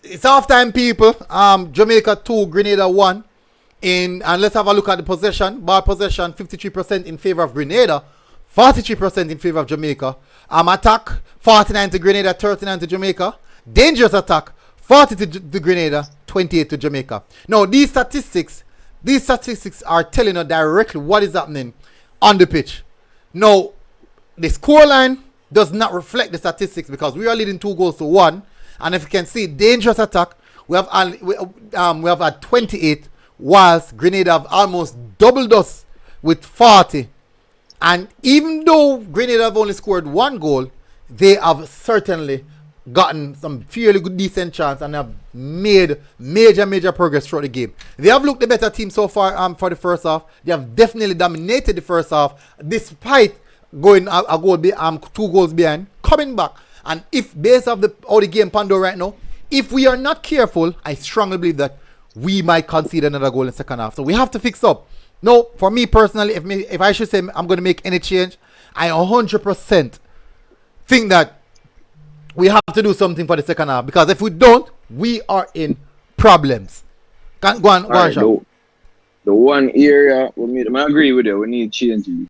It's halftime, people. Jamaica 2, Grenada 1. And let's have a look at the possession. Ball possession 53% in favor of Grenada, 43% in favor of Jamaica. Attack 49 to Grenada, 39 to Jamaica. Dangerous attack 40 to Grenada, 28 to Jamaica. Now these statistics are telling us directly what is happening on the pitch. Now the scoreline does not reflect the statistics because we are leading 2-1. And if you can see, dangerous attack, we have had 28, whilst Grenada have almost doubled us with 40. And even though Grenada have only scored 1 goal, they have certainly gotten some fairly good, decent chance and have made major progress throughout the game. They have looked the better team so far for the first half. They have definitely dominated the first half, despite going a goal 2 goals behind, coming back. And if based off how the game pando right now, if we are not careful, I strongly believe that we might concede another goal in the second half. So we have to fix up. No, for me personally, if I should say I'm going to make any change, I 100% think that we have to do something for the second half. Because if we don't, we are in problems. Go on, Sean. The one area, I agree with you, we need change.